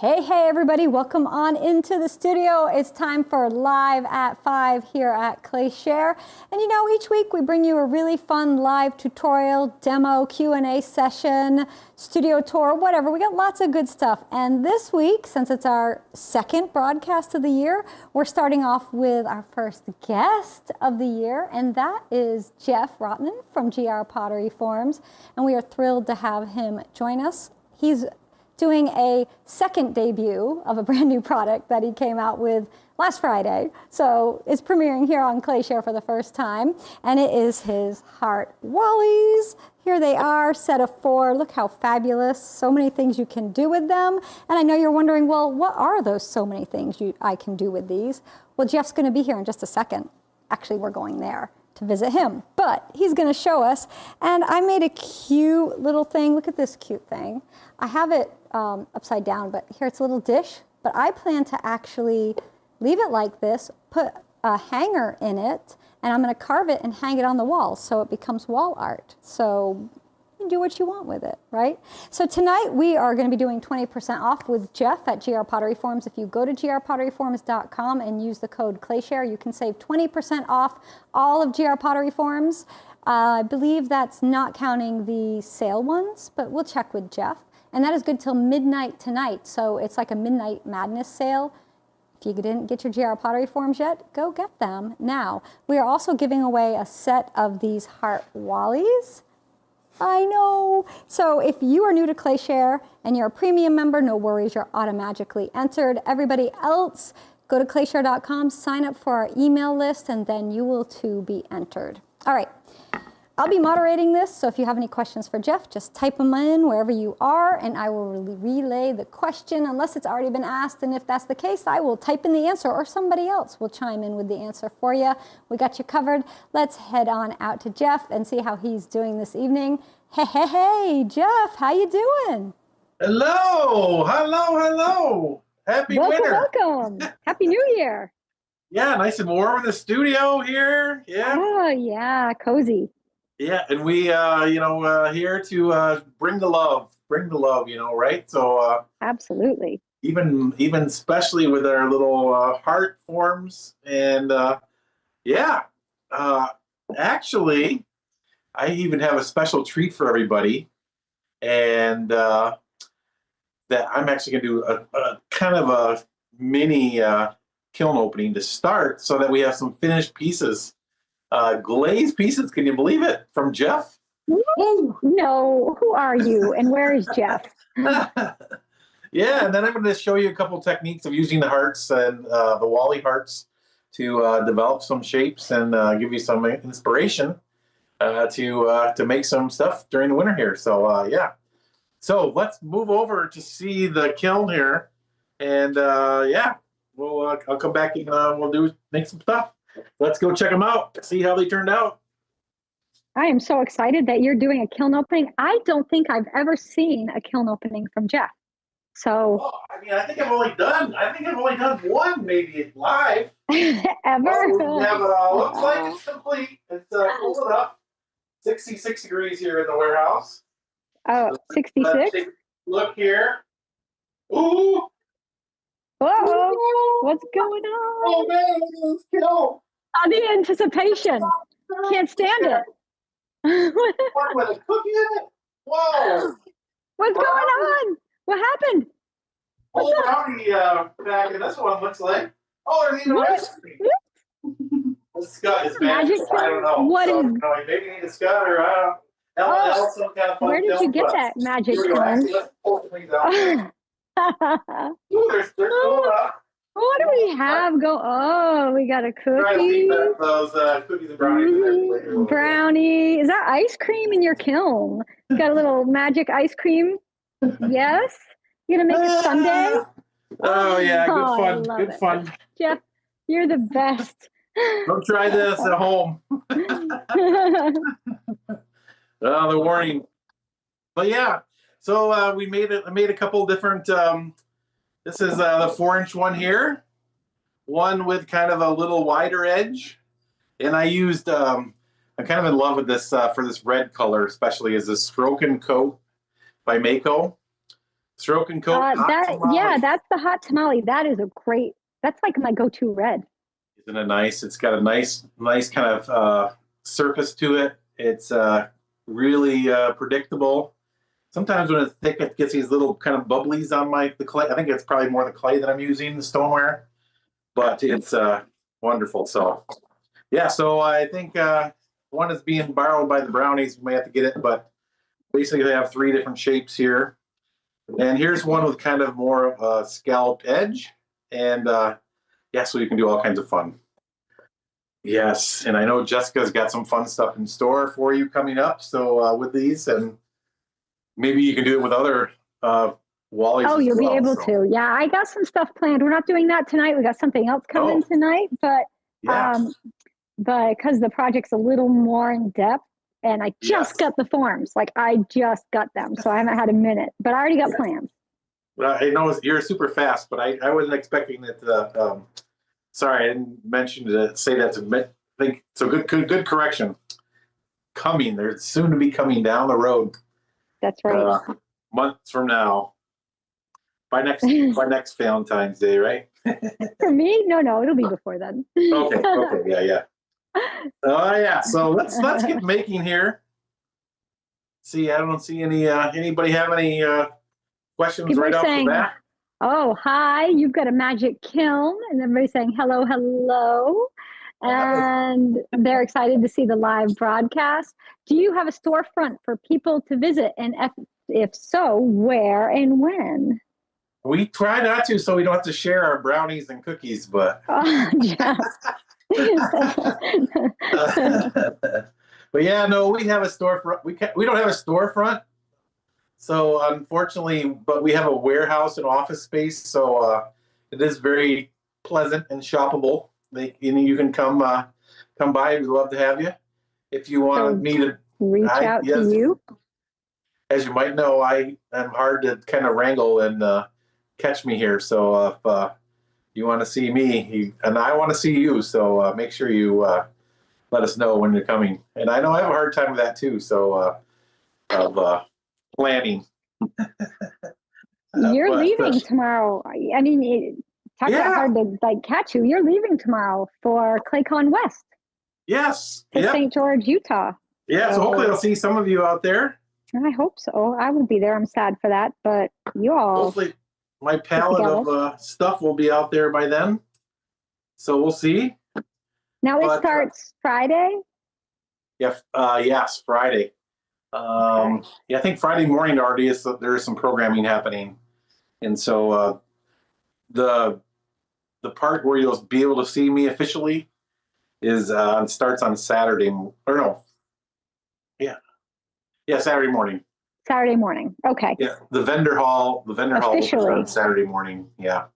Hey, everybody, welcome on into the studio. It's time for Live at 5 here at ClayShare. And you know, each week we bring you a really fun live tutorial, demo, Q&A session, studio tour, whatever. We got lots of good stuff. And this week, since it's our second broadcast of the year, we're starting off with our first guest of the year, and that is Jeff Rottman from GR Pottery Forums. And we are thrilled to have him join us. He's doing a second debut of a brand new product that he came out with last Friday. So it's premiering here on ClayShare for the first time, and it is his Heart Wallies. Here they are, set of 4. Look how fabulous. So many things you can do with them. And I know you're wondering, well, what are those so many things I can do with these? Well, Jeff's gonna be here in just a second. Actually, we're going there to visit him, but he's gonna show us. And I made a cute little thing. Look at this cute thing. I have it upside down, but here it's a little dish, but I plan to actually leave it like this, put a hanger in it, and I'm gonna carve it and hang it on the wall so it becomes wall art. So you can do what you want with it, right? So tonight we are gonna be doing 20% off with Jeff at GR Pottery Forums. If you go to grpotteryforums.com and use the code ClayShare, you can save 20% off all of GR Pottery Forums. I believe that's not counting the sale ones, but we'll check with Jeff. And that is good till midnight tonight. So it's like a midnight madness sale. If you didn't get your GR Pottery Forums yet, go get them now. We are also giving away a set of these Heart Wallies. I know. So if you are new to ClayShare and you're a premium member, no worries, you're automatically entered. Everybody else, go to clayshare.com, sign up for our email list, and then you will too be entered. All right. I'll be moderating this, so if you have any questions for Jeff, just type them in wherever you are, and I will relay the question unless it's already been asked. And if that's the case, I will type in the answer, or somebody else will chime in with the answer for you. We got you covered. Let's head on out to Jeff and see how he's doing this evening. Hey, Jeff, how you doing? Hello. Happy winter. Welcome. Happy New Year. Yeah, nice and warm in the studio here. Yeah. Oh, yeah, cozy. Yeah, and we, here to bring the love, right? So absolutely. Even especially with our little heart forms, and actually, I even have a special treat for everybody, and that I'm actually going to do a kind of a mini kiln opening to start, so that we have some finished pieces. Glazed pieces, can you believe it? From Jeff? No, who are you and where is Jeff? Yeah, and then I'm going to show you a couple techniques of using the hearts and the Wally hearts to develop some shapes and give you some inspiration to make some stuff during the winter here. So yeah, so let's move over to see the kiln here, and I'll come back and we'll make some stuff. Let's go check them out, see how they turned out. I am so excited that you're doing a kiln opening. I don't think I've ever seen a kiln opening from Jeff. So I think I've only done one, maybe live. Ever? Looks like it's complete. It's cooled up. 66 degrees here in the warehouse. Oh, 66? Look here. Ooh. Uh-oh. What's going on? Oh man, look at this kiln. Oh, the anticipation. Can't stand it. What, with a cookie in it? Whoa. What's going on? What happened? Whole brownie bag, and this one looks like. Oh, there's even ice cream. Scott is magic. I don't know. What is? Maybe you need a Scott or some kind of fun. Where did you get that magic from? Let's pull things out. Ooh, there's what do we have go? Oh, we got a cookie. Those cookies and brownies. Brownie. Is that ice cream in your kiln? You got a little magic ice cream? Yes? You're going to make a sundae? Oh, yeah. Good fun. Good fun. Jeff, you're the best. Don't try this at home. The warning. But yeah. So we made a couple different. This is the 4-inch one here, one with kind of a little wider edge, and I used. I'm kind of in love with this for this red color, especially, is this Stroke and Coat by Mako. Stroke and coat hot Yeah, tamale. that's the hot tamale. That is a great. That's like my go-to red. Isn't it nice? It's got a nice kind of surface to it. It's really predictable. Sometimes when it's thick, it gets these little kind of bubblies on the clay. I think it's probably more the clay that I'm using, the stoneware, but it's wonderful. So yeah, so I think one is being borrowed by the brownies. We may have to get it, but basically they have 3 different shapes here. And here's one with kind of more of a scalloped edge. And yeah, so you can do all kinds of fun. Yes, and I know Jessica's got some fun stuff in store for you coming up. So with these, and maybe you can do it with other Wallies. Oh, as you'll well, be able so. to. Yeah, I got some stuff planned. We're not doing that tonight. We got something else coming tonight, but Yeah. because the project's a little more in depth, and I just Yes. got the forms. Like I just got them, so I haven't had a minute, but I already got plans. Well, I know you're super fast, but I wasn't expecting it. Sorry, I didn't mention to say that. To think so. Good correction. Coming, they're soon to be coming down the road. That's right. Months from now. By next Valentine's Day, right? For me, no, it'll be before then. Okay, yeah. Oh yeah. So let's get making here. See, I don't see any. Anybody have any questions People right are off saying, the bat? "Oh, hi! You've got a magic kiln," and everybody's saying, "Hello, hello." And they're excited to see the live broadcast. Do you have a storefront for people to visit? And if so, where and when? We try not to, so we don't have to share our brownies and cookies. But Jeff. but yeah, no, we have a storefront. We don't have a storefront, so unfortunately, but we have a warehouse and office space, so it is very pleasant and shoppable. You can come by. We'd love to have you. If you want me to reach out to you. As you might know, I am hard to kind of wrangle and catch me here. So if you want to see me, and I want to see you, so make sure you let us know when you're coming. And I know I have a hard time with that too. So of planning. You're leaving tomorrow. I mean, talk about hard to catch you. You're leaving tomorrow for ClayCon West. Yes. To St. George, Utah. Yeah. So hopefully I'll see some of you out there. I hope so. I won't be there. I'm sad for that, but you all. Hopefully my palette of stuff will be out there by then. So we'll see. Now it starts Friday? Yes, Friday. Okay. Yeah, I think Friday morning already there is some programming happening. And so the part where you'll be able to see me officially is starts on Saturday, or no. Yeah, Saturday morning. Saturday morning. Okay. Yeah, the vendor hall officially on Saturday morning. Yeah.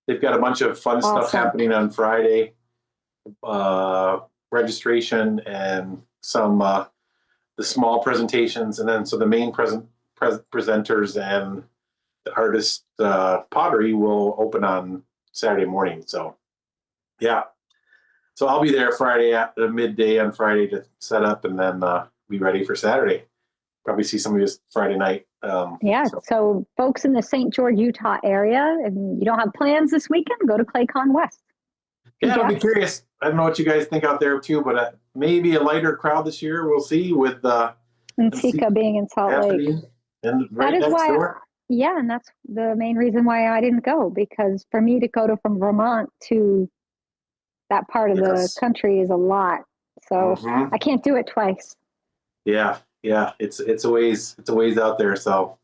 They've got a bunch of fun stuff happening on Friday. Registration and some the small presentations, and then so the main presenters and the artist Pottery will open on Saturday morning. So yeah. So I'll be there Friday at midday on Friday to set up, and then be ready for Saturday. Probably see some of you Friday night. So folks in the St. George, Utah area, if you don't have plans this weekend, go to ClayCon West. Yeah, I'll be curious. I don't know what you guys think out there too, but maybe a lighter crowd this year. We'll see with Sika being in Salt Lake. And right next door. And that's the main reason why I didn't go, because for me to go from Vermont to that part of the country is a lot. So I can't do it twice. Yeah, it's a ways out there. So,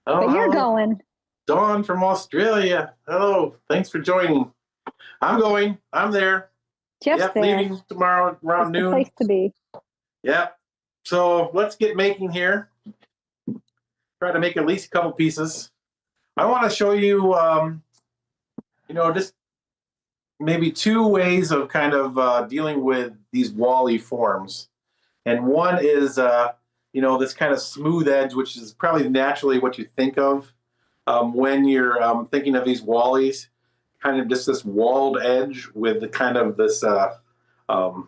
but you're going. Dawn from Australia. Hello, thanks for joining. I'm going. I'm there. Just there. Leaving tomorrow around noon. Place to be. Yeah. So let's get making here. Try to make at least a couple pieces. I want to show you, just maybe 2 ways of kind of dealing with these Wally forms. And one is, this kind of smooth edge, which is probably naturally what you think of when you're thinking of these Wallies. Kind of just this walled edge with the kind of this kind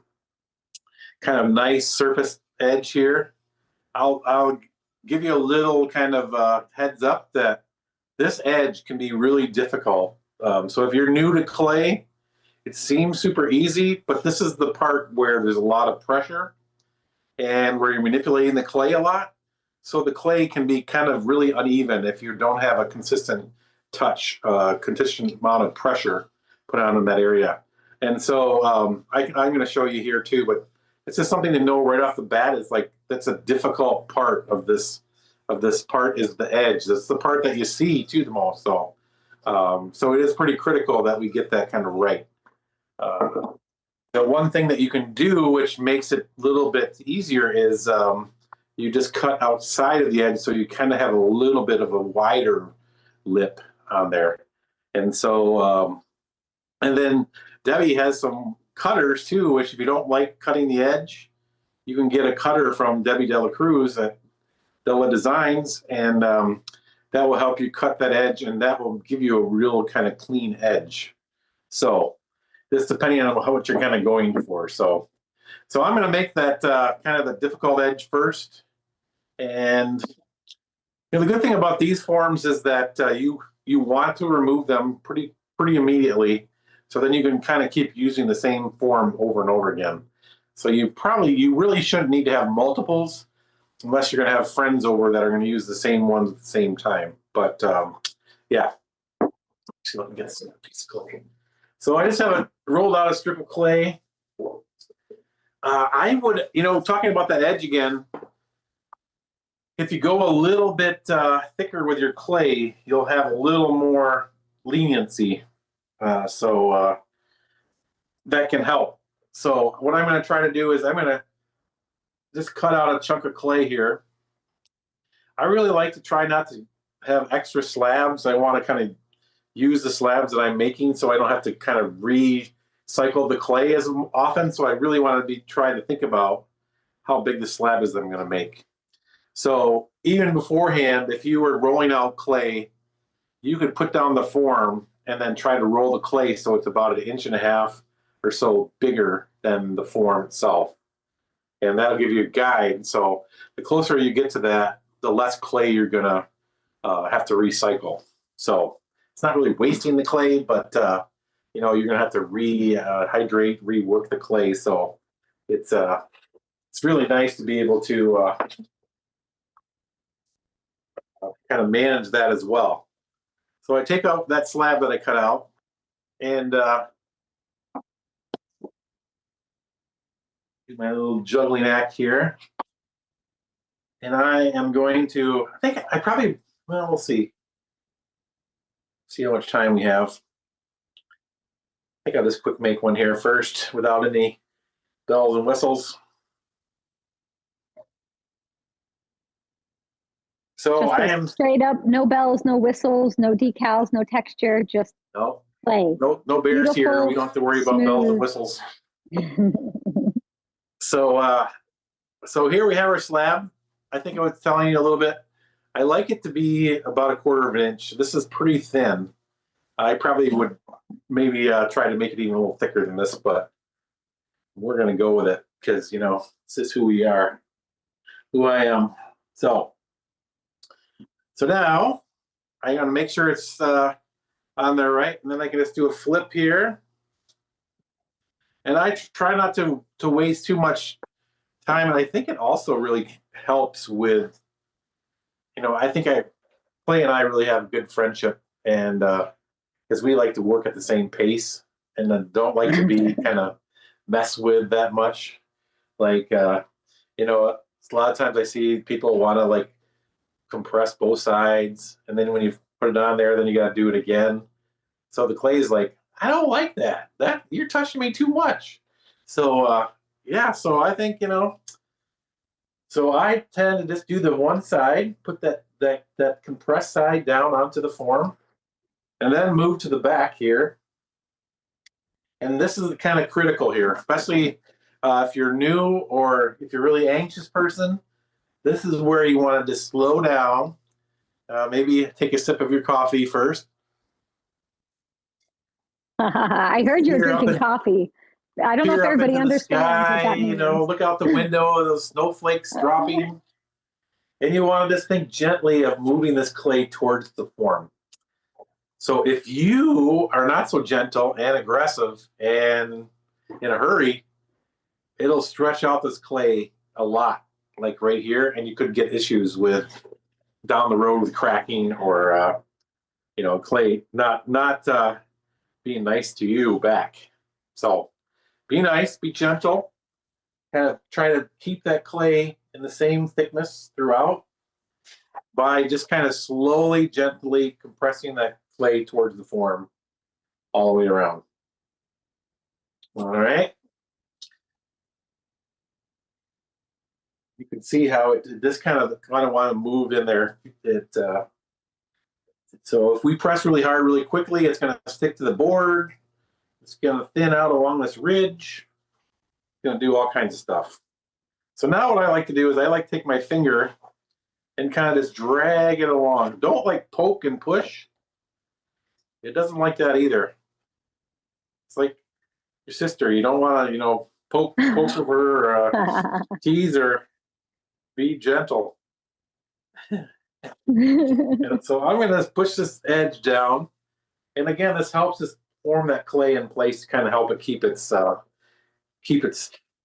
of nice surface edge here. I'll give you a little kind of heads up that this edge can be really difficult. So if you're new to clay, it seems super easy, but this is the part where there's a lot of pressure and where you're manipulating the clay a lot. So the clay can be kind of really uneven if you don't have a consistent touch, consistent amount of pressure put on in that area. And so I'm going to show you here too, but it's just something to know right off the bat. Is like that's a difficult part of this part is the edge. That's the part that you see too the most. So so it is pretty critical that we get that kind of right. The one thing that you can do, which makes it a little bit easier, is you just cut outside of the edge, so you kind of have a little bit of a wider lip on there. And so, and then Debbie has some cutters too, which if you don't like cutting the edge, you can get a cutter from Debbie Dela Cruz at Dela Designs, and that will help you cut that edge, and that will give you a real kind of clean edge. So this depending on what you're kind of going for. So I'm going to make that kind of the difficult edge first. And the good thing about these forms is that you want to remove them pretty immediately. So then you can kind of keep using the same form over and over again. So you really shouldn't need to have multiples unless you're going to have friends over that are going to use the same ones at the same time. But yeah, actually, let me get some piece of clay. So I just have rolled out a strip of clay. I would, talking about that edge again, if you go a little bit thicker with your clay, you'll have a little more leniency. So that can help. So what I'm going to try to do is I'm going to just cut out a chunk of clay here. I really like to try not to have extra slabs. I want to kind of use the slabs that I'm making so I don't have to kind of recycle the clay as often. So I really want to try to think about how big the slab is that I'm going to make. So even beforehand, if you were rolling out clay, you could put down the form and then try to roll the clay so it's about 1.5 inches or so bigger than the form itself. And that'll give you a guide. So the closer you get to that, the less clay you're going to have to recycle. So it's not really wasting the clay, but you're going to have to rehydrate, rework the clay. So it's really nice to be able to kind of manage that as well. So I take out that slab that I cut out, and do my little juggling act here. And I am going to, I think I probably, well, we'll see. See how much time we have. I think I'll just quick make one here first without any bells and whistles. So just I am straight up, no bells, no whistles, no decals, no texture, just clay. No bears Beautiful, here. We don't have to worry about bells and whistles. So here we have our slab. I think I was telling you a little bit. I like it to be about 1/4 inch. This is pretty thin. I probably would maybe try to make it even a little thicker than this, but we're going to go with it because, this is who we are, who I am. So now I'm going to make sure it's on there right, and then I can just do a flip here. And I try not to waste too much time, and I think it also really helps with, I think Clay and I really have a good friendship, and because we like to work at the same pace and don't like to be kind of messed with that much. Like, a lot of times I see people want to like compress both sides, and then when you put it on there, then you got to do it again. So the clay is like, I don't like that. That you're touching me too much. So yeah, so I think so I tend to just do the one side, put that compressed side down onto the form, and then move to the back here. And this is kind of critical here, especially if you're new or if you're a really anxious person. This is where you want to just slow down. Maybe take a sip of your coffee first. I heard you were drinking coffee. I don't know if everybody understands sky, what that means. Look out the window, those snowflakes dropping. And you want to just think gently of moving this clay towards the form. So if you are not so gentle and aggressive and in a hurry, it'll stretch out this clay a lot, like right here, and you could get issues with down the road with cracking or clay not being nice to you back. So be nice, be gentle, kind of try to keep that clay in the same thickness throughout by just kind of slowly, gently compressing that clay towards the form all the way around. All right. You can see how this kind of want to move in there. So if we press really hard, really quickly, it's going to stick to the board. It's going to thin out along this ridge. It's going to do all kinds of stuff. So now what I like to do is I like to take my finger and kind of just drag it along. Don't like poke and push. It doesn't like that either. It's like your sister. You don't want to, poke her or tease her. Be gentle. And so I'm going to push this edge down. And again, this helps us form that clay in place to kind of help it keep its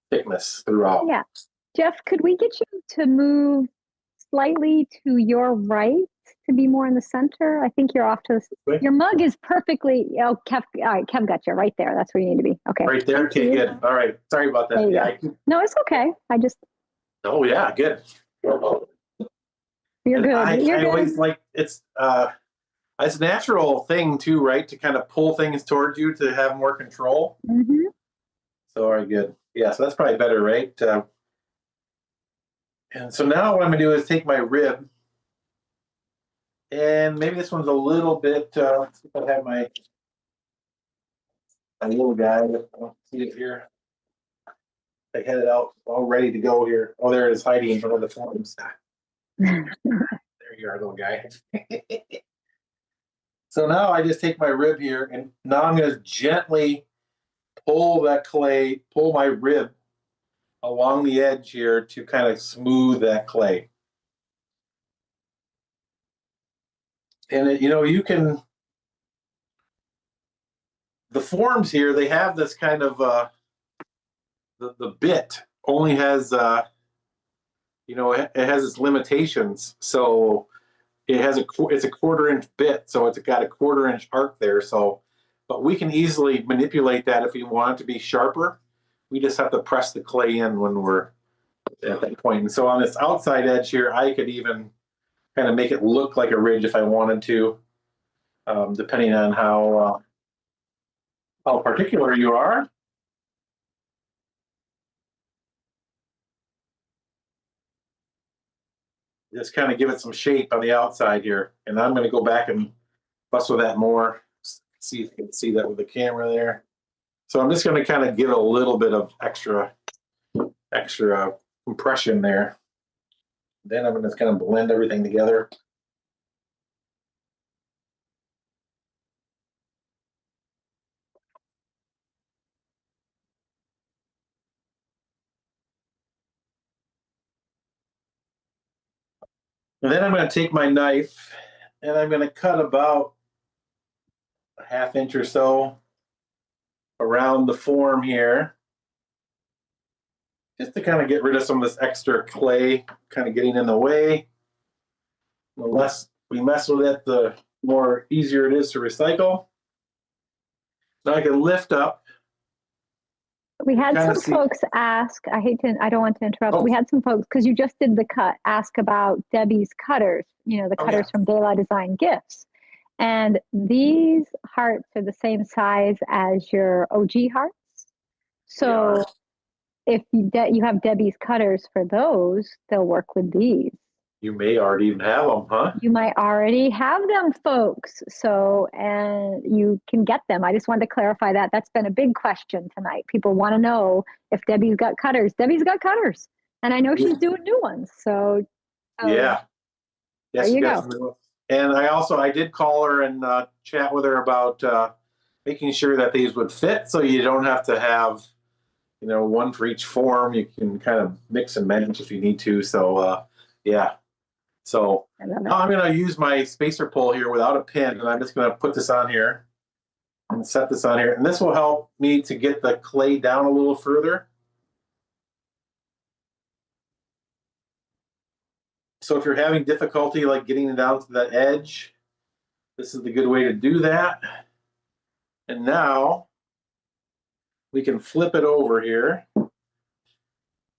thickness throughout. Yeah. Jeff, could we get you to move slightly to your right to be more in the center? I think you're off to the, your mug is perfectly, Kev, all right, Kev got you right there. That's where you need to be. Okay. Right there? Okay, good. All right. Sorry about that. Yeah. No, it's okay. Oh, yeah, good. You're good. I always like it's a natural thing too, right? To kind of pull things towards you to have more control. Mm-hmm. So, all right, good. Yeah, so that's probably better, right? And so now what I'm going to do is take my rib, and maybe this one's a little bit, let's see if I have my little guy. I'll see it here. I had it out all ready to go here. Oh, there it is, hiding in one of the forms. There you are, little guy. So now I just take my rib here, and now I'm going to gently pull my rib along the edge here to kind of smooth that clay. And the forms here, they have this kind of, the bit only has, it has its limitations. So it's a 1/4-inch bit, so it's got a 1/4-inch arc there. So, but we can easily manipulate that if we want it to be sharper. We just have to press the clay in when we're at that point. And so on this outside edge here, I could even kind of make it look like a ridge if I wanted to, depending on how particular you are. Just kind of give it some shape on the outside here. And I'm going to go back and fuss with that more. See if you can see that with the camera there. So I'm just going to kind of give it a little bit of extra compression there. Then I'm going to kind of blend everything together. And then I'm going to take my knife and I'm going to cut about a 1/2 inch or so around the form here, just to kind of get rid of some of this extra clay kind of getting in the way. The less we mess with it, the more easier it is to recycle. Now I can lift up. We had some folks ask, I don't want to interrupt. We had some folks, because you just did the cut, ask about Debbie's cutters, the cutters from Daylight Design Gifts. And these hearts are the same size as your OG hearts. So if you have Debbie's cutters for those, they'll work with these. You may already even have them, huh? You might already have them, folks. So, and you can get them. I just wanted to clarify that. That's been a big question tonight. People want to know if Debbie's got cutters. Debbie's got cutters. And I know she's doing new ones. So, yeah. Yes, there you go. And I did call her and chat with her about making sure that these would fit, so you don't have to have, one for each form. You can kind of mix and match if you need to. So, yeah. So now I'm going to use my spacer pull here without a pin, and I'm just going to put this on here and set this on here. And this will help me to get the clay down a little further. So if you're having difficulty like getting it down to that edge, this is the good way to do that. And now we can flip it over here.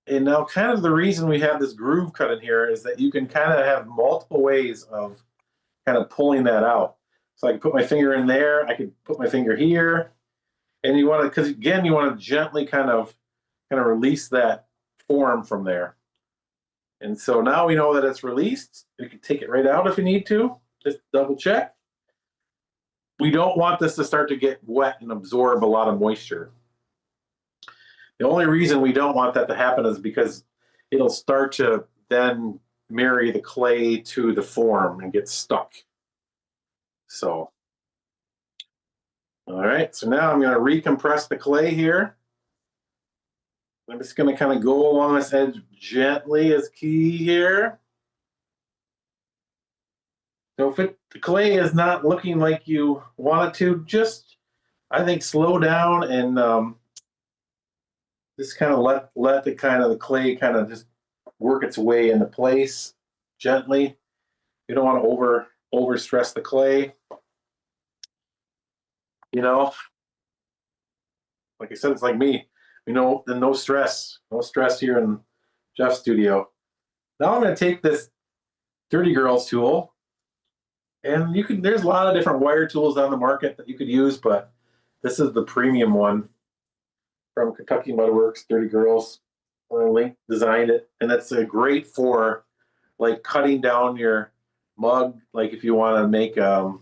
And now kind of the reason we have this groove cut in here is that you can kind of have multiple ways of kind of pulling that out. So I can put my finger in there, I could put my finger here, and you want to, because again, you want to gently kind of release that form from there. And so now we know that it's released. You can take it right out if you need to, just double check. We don't want this to start to get wet and absorb a lot of moisture. The only reason we don't want that to happen is because it'll start to then marry the clay to the form and get stuck. So, all right, so now I'm going to recompress the clay here. I'm just going to kind of go along this edge gently is key here. So if the clay is not looking like you want it to, just, I think, slow down and just kind of let the clay kind of just work its way into place gently. You don't want to over stress the clay. You know, like I said, it's like me. You know, and no stress here in Jeff's studio. Now I'm going to take this Dirty Girls tool, and there's a lot of different wire tools on the market that you could use, but this is the premium one from Kentucky Mud Works, Dirty Girls. Link designed it, and it's great for like cutting down your mug. Like if you want to make oh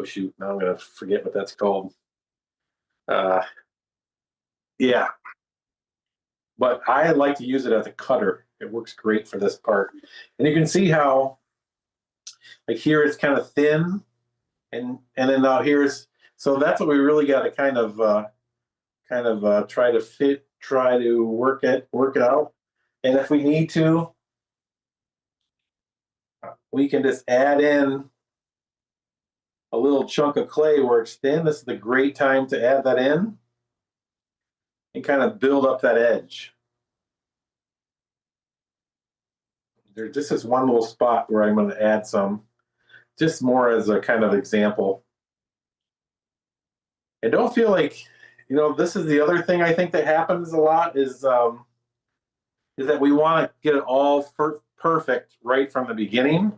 shoot, now I'm gonna forget what that's called. Yeah, but I like to use it as a cutter. It works great for this part, and you can see how like here it's kind of thin, and then now here's, so that's what we really got to kind of try to work it out. And if we need to, we can just add in a little chunk of clay where it's thin. This is the great time to add that in and kind of build up that edge. This is one little spot where I'm going to add some, just more as a kind of example. And don't feel like, you know, this is the other thing I think that happens a lot is that we want to get it all perfect right from the beginning.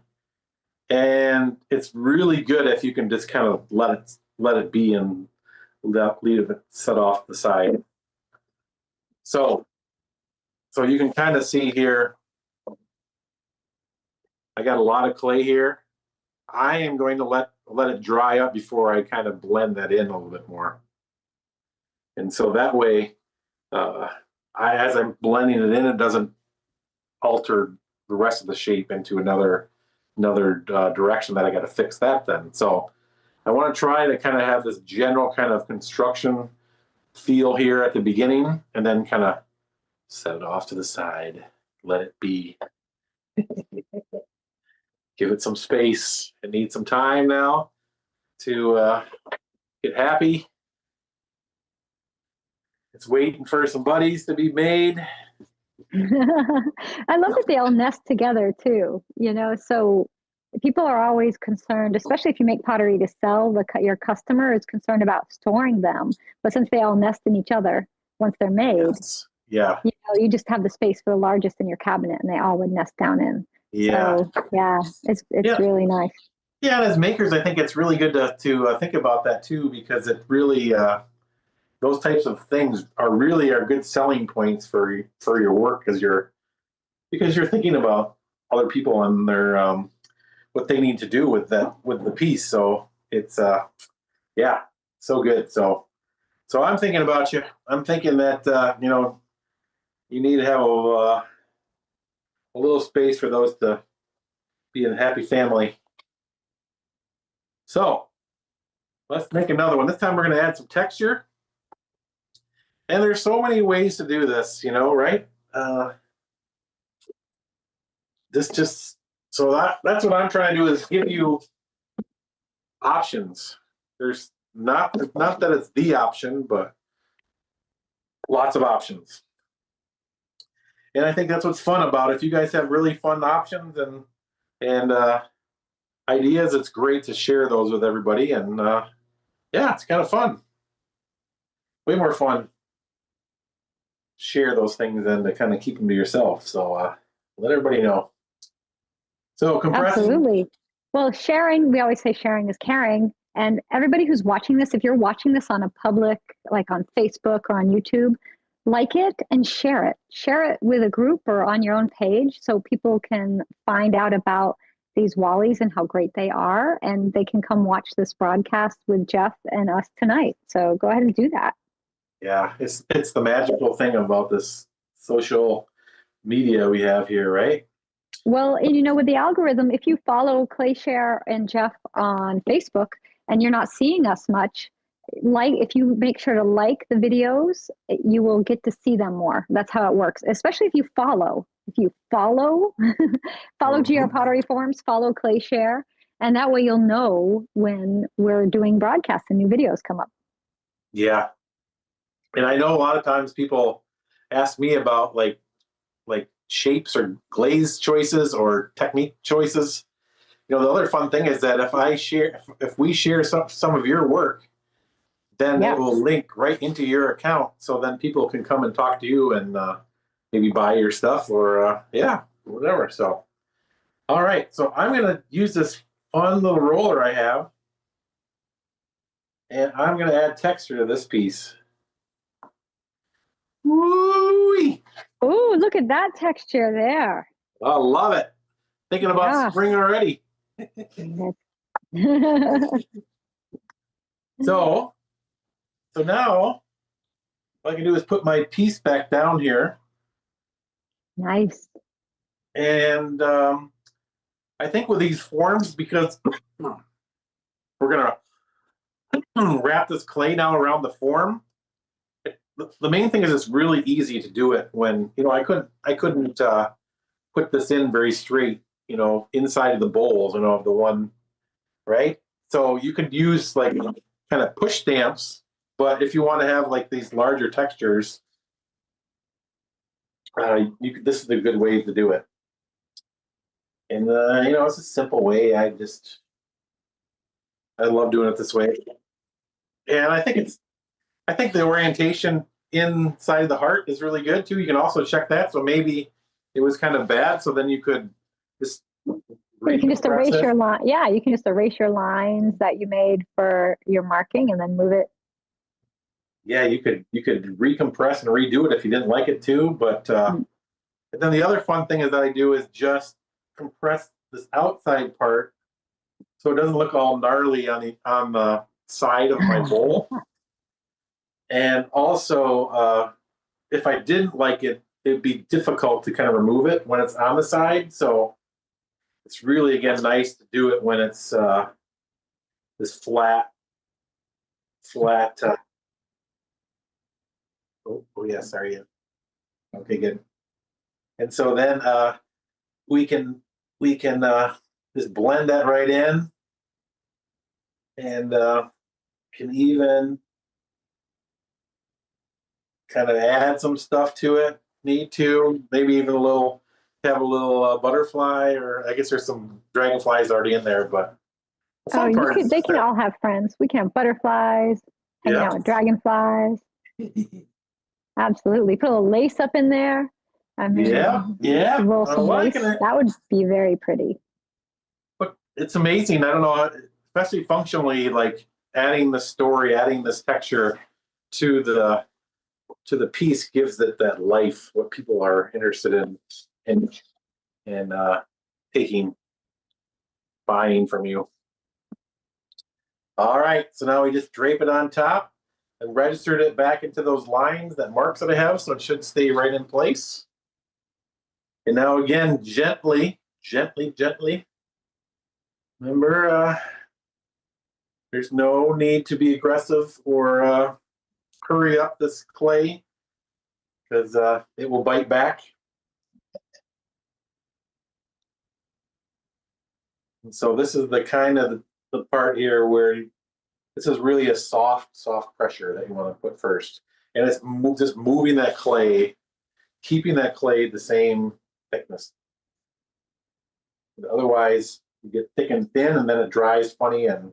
And it's really good if you can just kind of let it be and leave it set off to the side. So you can kind of see here, I got a lot of clay here. I am going to let it dry up before I kind of blend that in a little bit more. And so that way, as I'm blending it in, it doesn't alter the rest of the shape into another direction that I got to fix that then. So I want to try to kind of have this general kind of construction feel here at the beginning, and then kind of set it off to the side, let it be. Give it some space. It needs some time now to get happy. It's waiting for some buddies to be made. I love that they all nest together too, you know, so people are always concerned, especially if you make pottery to sell, your customer is concerned about storing them. But since they all nest in each other once they're made, yes. Yeah, you know, you just have the space for the largest in your cabinet and they all would nest down in. Yeah. So yeah, it's really nice. Yeah, and as makers, I think it's really good to think about that too, because it really those types of things are good selling points for your work, because you're thinking about other people and their what they need to do with the piece. So it's yeah, so good. So I'm thinking about you. I'm thinking that you know, you need to have a little space for those to be a happy family. So let's make another one. This time we're going to add some texture. And there's so many ways to do this, you know, right? This just So that's what I'm trying to do, is give you options. There's not that it's the option, but lots of options. And I think that's what's fun about it. If you guys have really fun options and ideas, it's great to share those with everybody. And yeah, it's kind of fun. Way more fun share those things than to kind of keep them to yourself. So let everybody know. So compressing. Absolutely. Well, sharing, we always say sharing is caring. And everybody who's watching this, if you're watching this on a public, like on Facebook or on YouTube, like it and share it. Share it with a group or on your own page so people can find out about these Wallies and how great they are. And they can come watch this broadcast with Jeff and us tonight. So go ahead and do that. Yeah, it's the magical thing about this social media we have here, right? Well, and you know, with the algorithm, if you follow ClayShare and Jeff on Facebook and you're not seeing us much, like if you make sure to like the videos, you will get to see them more. That's how it works, especially if you follow. If you follow, follow GR Mhm. Pottery Forums, follow ClayShare, and that way you'll know when we're doing broadcasts and new videos come up. Yeah, and I know a lot of times people ask me about like shapes or glaze choices or technique choices. The other fun thing is that if we share some of your work, then it Yeah. will link right into your account. So then people can come and talk to you and maybe buy your stuff or yeah, whatever. So, all right. So I'm going to use this fun little roller I have, and I'm going to add texture to this piece. Woo-wee. Oh, look at that texture there. I love it. Thinking about Yeah. spring already. So now what I can do is put my piece back down here. Nice. And I think with these forms, because we're going to wrap this clay now around the form, the main thing is it's really easy to do it when, I couldn't put this in very straight, inside of the bowls, of the one, right? So you could use like kind of push stamps, but if you want to have like these larger textures, this is a good way to do it. And it's a simple way. I love doing it this way. And I think the orientation inside the heart is really good too. You can also check that. So maybe it was kind of bad. So then you could just You can just recompress erase it. your line. Yeah, you can just erase your lines that you made for your marking and then move it. Yeah, you could recompress and redo it if you didn't like it too. But and then the other fun thing is that I do is just compress this outside part so it doesn't look all gnarly on the side of my bowl. And also, if I didn't like it, it'd be difficult to kind of remove it when it's on the side. So it's really, again, nice to do it when it's this flat. Oh yeah, sorry. Yeah. Okay, good. And so then we can just blend that right in, and can even kind of add some stuff to it. Need to maybe even have a little butterfly, or I guess there's some dragonflies already in there, but the Oh, fun part is they just can that. all have friends. We can have butterflies, hanging Yeah. out with dragonflies. Absolutely. Put a little lace up in there. I mean, Yeah, roll I'm some liking lace. it. That would be very pretty. But it's amazing. I don't know, especially functionally, like adding the story, adding this texture to the piece gives it that life. What people are interested in and taking, buying from you. All right, so now we just drape it on top and registered it back into those lines, that marks that I have, so it should stay right in place. And now again, gently. Remember, there's no need to be aggressive or hurry up this clay because it will bite back. And so this is the kind of the part here where this is really a soft pressure that you want to put first. And it's just moving that clay, keeping that clay the same thickness. Otherwise, you get thick and thin, and then it dries funny. And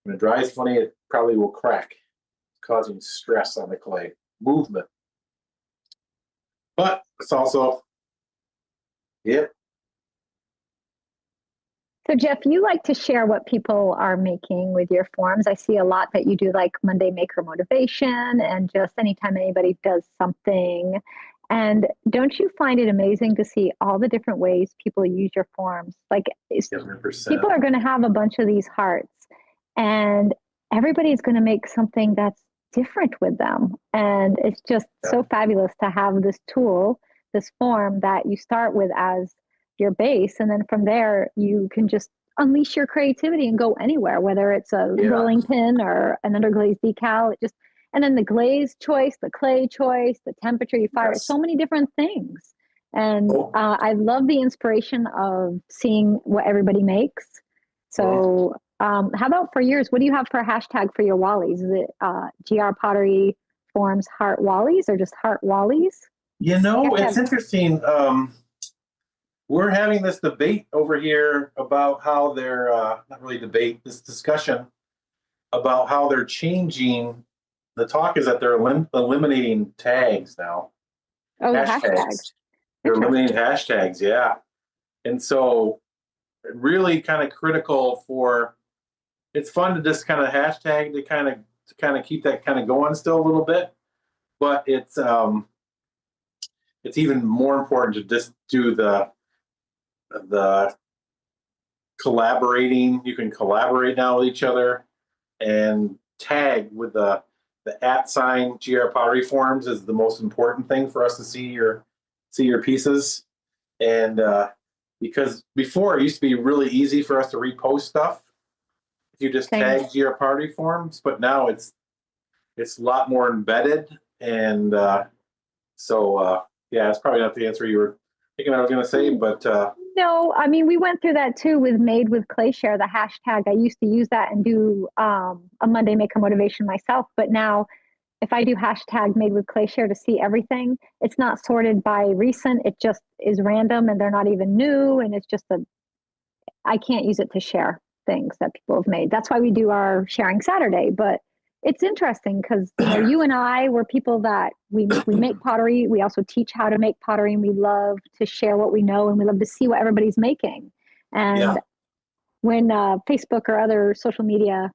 when it dries funny, it probably will crack, causing stress on the clay movement. But it's also, yeah. So Jeff, you like to share what people are making with your forms. I see a lot that you do like Monday Maker Motivation and just anytime anybody does something. And don't you find it amazing to see all the different ways people use your forms? Like 100%. people are going to have a bunch of these hearts and everybody's going to make something that's different with them. And it's just so fabulous to have this tool, this form that you start with as your base, and then from there you can just unleash your creativity and go anywhere, whether it's a rolling pin or an underglazed decal. It just, and then the glaze choice, the clay choice, the temperature you fire, so many different things. And I love the inspiration of seeing what everybody makes. So how about for yours? What do you have for a hashtag for your Wallies? Is it GR Pottery Forms Heart Wallies or just Heart Wallies? You know, it's interesting. We're having this debate over here about how they're, not really debate, this discussion about how they're changing. The talk is that they're eliminating tags now. Oh, hashtags. They're eliminating hashtags, yeah. And so really kind of critical for, it's fun to just kind of hashtag to kind of keep that kind of going still a little bit, but it's even more important to just do the collaborating. You can collaborate now with each other and tag with the @ sign. GR Pottery Forms is the most important thing for us to see your pieces. And because before it used to be really easy for us to repost stuff if you just tag GR Pottery Forms, but now it's a lot more embedded. And so yeah, it's probably not the answer you were thinking I was going to say, but no, I mean, we went through that too with Made with ClayShare, the hashtag. I used to use that and do a Monday Maker Motivation myself. But now if I do hashtag Made with ClayShare to see everything, it's not sorted by recent. It just is random and they're not even new. And it's just I can't use it to share things that people have made. That's why we do our Sharing Saturday. But it's interesting because you and I were people that we make pottery. We also teach how to make pottery, and we love to share what we know, and we love to see what everybody's making. And when Facebook or other social media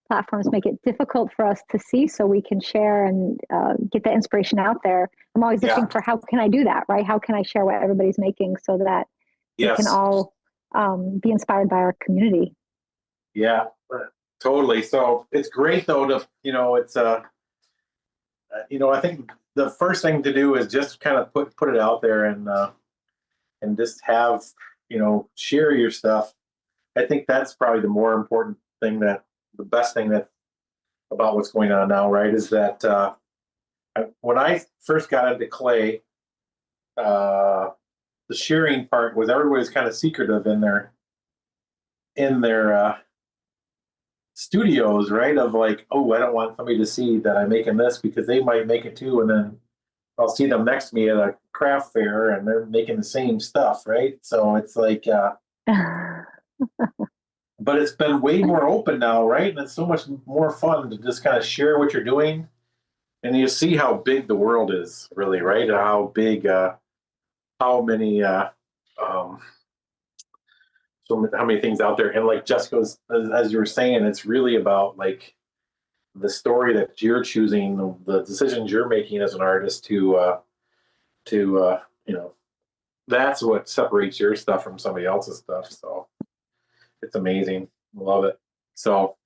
platforms make it difficult for us to see, so we can share and get the inspiration out there, I'm always looking for how can I do that, right? How can I share what everybody's making so that we can all be inspired by our community? Yeah. Totally. So it's great though to, it's I think the first thing to do is just kind of put it out there and just have, share your stuff. I think that's probably the more important thing, the best thing that about what's going on now, right, is that when I first got into clay, the sharing part was everybody's kind of secretive in their studios, right? Of like, oh, I don't want somebody to see that I'm making this because they might make it too, and then I'll see them next to me at a craft fair and they're making the same stuff, right? So it's like, but it's been way more open now, right? And it's so much more fun to just kind of share what you're doing, and you see how big the world is, really, right? How big, how many. So how many things out there, and like Jessica's, as you were saying, it's really about like the story that you're choosing, the decisions you're making as an artist to that's what separates your stuff from somebody else's stuff. So it's amazing. Love it. So,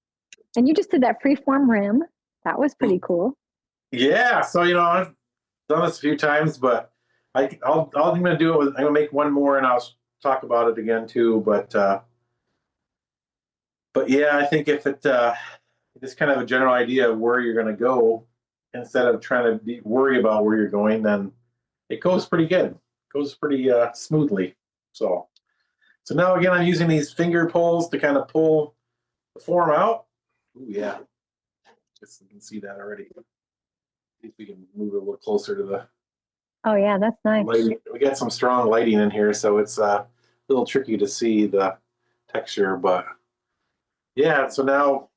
and you just did that freeform rim. That was pretty cool. Yeah. So I've done this a few times, but I'm going to do it. I'm going to make one more, and I'll talk about it again too. But yeah, I think if it just kind of a general idea of where you're going to go instead of trying to worry about where you're going, then it goes pretty good. It goes pretty smoothly. So So now again, I'm using these finger pulls to kind of pull the form out. Ooh, yeah. Guess you can see that already. See if we can move it a little closer to the Oh yeah, that's nice. lighting. We got some strong lighting in here, so it's a little tricky to see the texture, but yeah, so now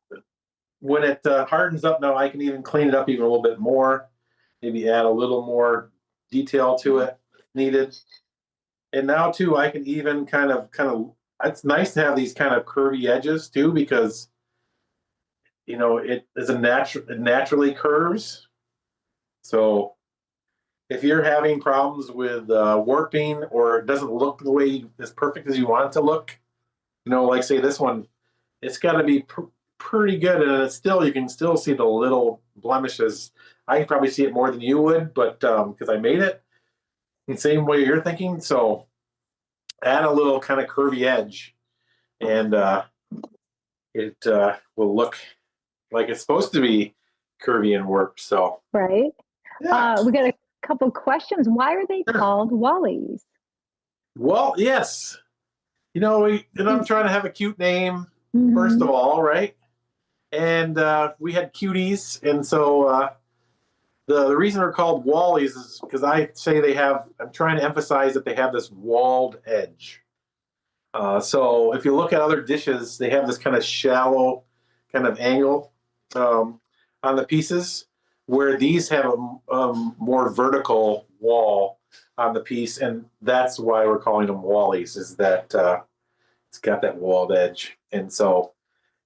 when it hardens up, now I can even clean it up even a little bit more, maybe add a little more detail to it if needed. And now too, I can even it's nice to have these kind of curvy edges too, because it is it naturally curves. So if you're having problems with warping, or it doesn't look the way as perfect as you want it to look, like say this one, it's got to be pretty good, and it's still, you can still see the little blemishes. I can probably see it more than you would, but because I made it the same way you're thinking. So add a little kind of curvy edge, and it will look like it's supposed to be curvy and warped. So Right. yeah. We got a couple questions. Why are they Sure. called Wallies? Well, yes. I'm trying to have a cute name, first of Mhm. all, right? And we had cuties, and so the reason they're called Wallies is because I'm trying to emphasize that they have this walled edge. So if you look at other dishes, they have this kind of shallow kind of angle on the pieces, where these have a more vertical wall on the piece, and that's why we're calling them Wallies, is that it's got that walled edge. And so,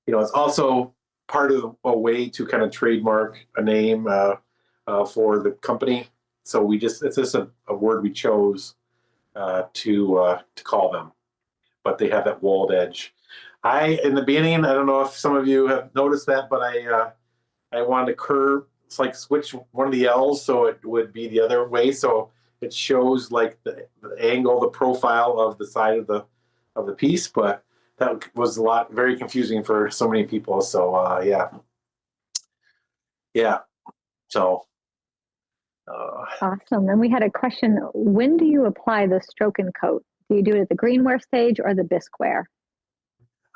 it's also part of a way to kind of trademark a name for the company. So it's just a word we chose to call them, but they have that walled edge. In the beginning, I don't know if some of you have noticed that, but I wanted to curve, it's like switch one of the L's so it would be the other way. So it shows like the angle, the profile of the side of the piece, but that was very confusing for so many people. So yeah. So Awesome. And we had a question. When do you apply the stroke and coat? Do you do it at the greenware stage or the bisqueware?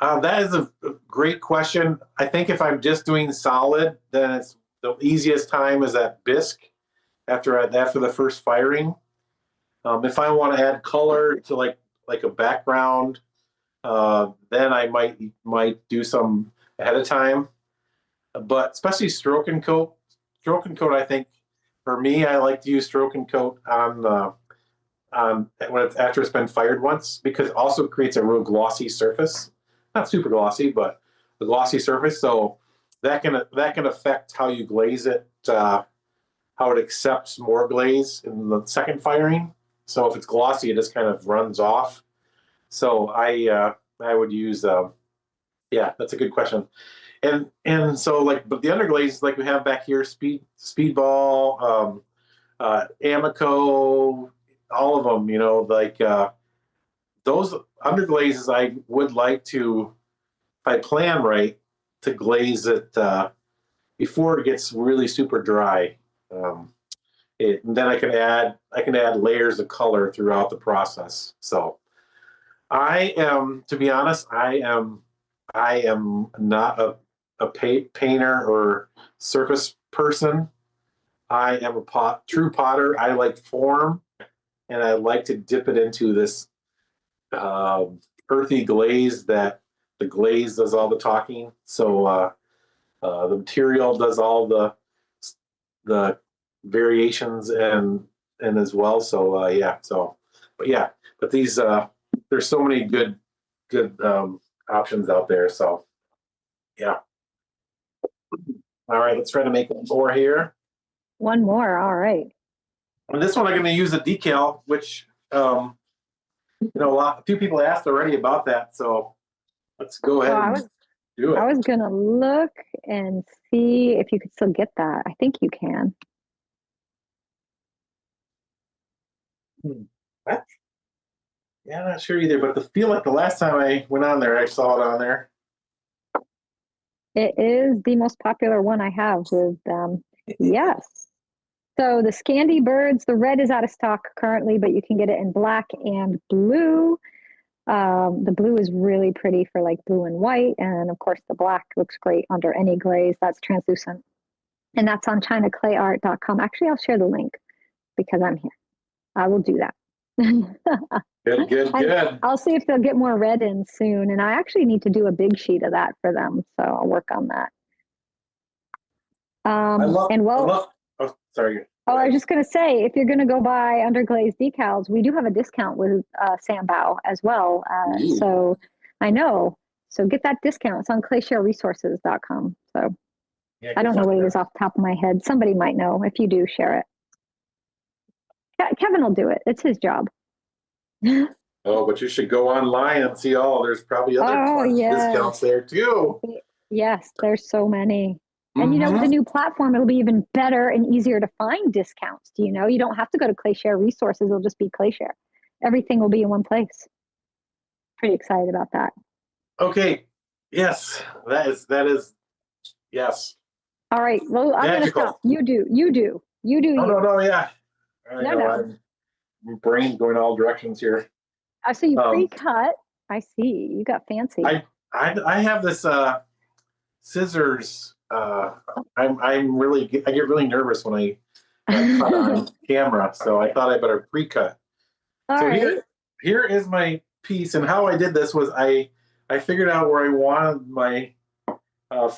that is a great question. I think if I'm just doing solid, then it's the easiest time is at bisque after the first firing. If I want to add color to like a background, then I might do some ahead of time. But especially stroke and coat. Stroke and coat, I think for me, I like to use stroke and coat after it's been fired once, because it also creates a real glossy surface. Not super glossy, but a glossy surface. So that can affect how you glaze it, how it accepts more glaze in the second firing. So if it's glossy, it just kind of runs off. So I would use yeah, that's a good question. And so but the underglaze like we have back here, Speedball, Amico, all of them, those underglazes I would like to, if I plan right, to glaze it before it gets really super dry. Um, and then I can add layers of color throughout the process. So to be honest, I am not a painter or surface person. I am a true potter. I like form, and I like to dip it into this earthy glaze that the glaze does all the talking. So the material does all the variations and as well. So yeah. So, but yeah, but these there's so many good options out there. So yeah. All right, let's try to make one more here. One more. All right. And this one I'm going to use a decal, which a few people asked already about that. So let's go Oh, ahead and do I it. was gonna look and see if you could still get that. I think you can. What? Yeah, I'm not sure either, but the feel like the last time I went on there, I saw it on there. It is the most popular one I have with them. Yes. So the Scandi Birds, the red is out of stock currently, but you can get it in black and blue. The blue is really pretty for like blue and white. And of course, the black looks great under any glaze that's translucent. And that's on ChinaClayArt.com. Actually, I'll share the link because I'm here. I will do that. Good, good, good. I'll see if they'll get more red in soon. And I actually need to do a big sheet of that for them. So I'll work on that. Oh, sorry. Oh, I was just going to say, if you're going to go buy underglazed decals, we do have a discount with Sambao as well. So I know. So get that discount. It's on clayshareresources.com. So Yeah, I don't know what it is off the top of my head. Somebody might know. If you do, share it. Kevin will do it. It's his job. Oh, but you should go online and see there's probably other discounts there too. Yes, there's so many. And you know, with the new platform, it'll be even better and easier to find discounts. Do you know? You don't have to go to ClayShare Resources. It'll just be ClayShare. Everything will be in one place. Pretty excited about that. Okay. Yes, that is yes. All right. Well, I'm going to stop. You do. No, yeah. No. My brain's going all directions here. So you pre-cut. I see. You got fancy. I have this scissors. I get really nervous when I cut on camera, so I thought I better pre-cut. Here is my piece, and how I did this was I figured out where I wanted my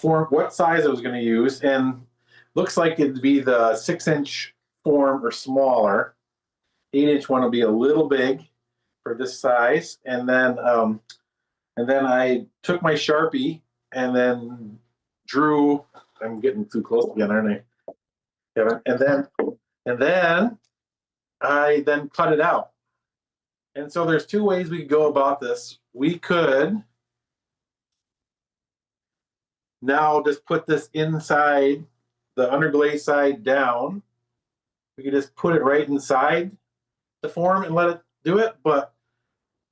form, what size I was going to use, and looks like it'd be the 6-inch form or smaller. 8-inch one will be a little big for this size, and then I took my Sharpie and then drew. I'm getting too close again, aren't I, Kevin? And then I then cut it out. And so there's two ways we could go about this. We could now just put this inside the underglaze side down. We could just put it right inside the form and let it do it. But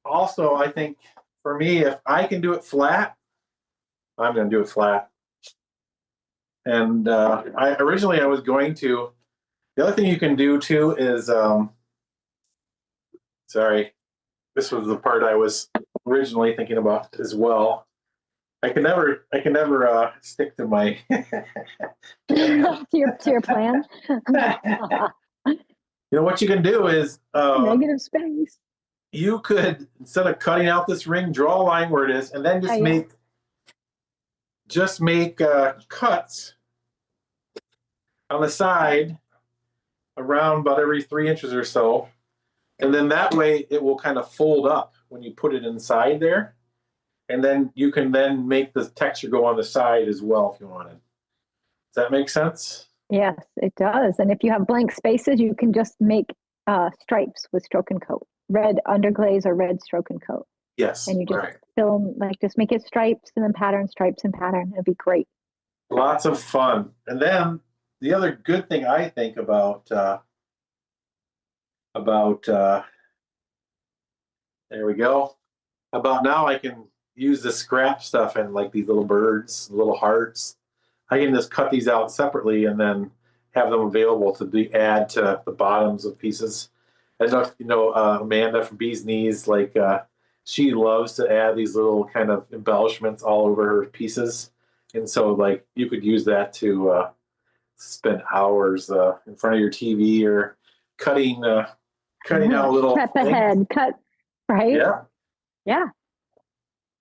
also, I think for me, if I can do it flat, I'm going to do it flat. And originally I was going to. The other thing you can do too is, sorry, this was the part I was originally thinking about as well. I can never stick to my to your plan. You know what you can do is negative space. You could, instead of cutting out this ring, draw a line where it is, and then just make cuts on the side around about every 3 inches or so, and then that way it will kind of fold up when you put it inside there, and then you can then make the texture go on the side as well if you wanted. Does that make sense? Yes, it does. And if you have blank spaces, you can just make stripes with stroke and coat, red underglaze or red stroke and coat. Yes. And you just fill, just make it stripes and then pattern, stripes and pattern. It'd be great. Lots of fun. And then the other good thing I think about there we go. About now I can use the scrap stuff and like these little birds, little hearts. I can just cut these out separately and then have them available to add to the bottoms of pieces. I know, Amanda from Bee's Knees, she loves to add these little kind of embellishments all over her pieces. And so you could use that to spend hours in front of your TV or cutting out little cut the head, cut, right? Yeah.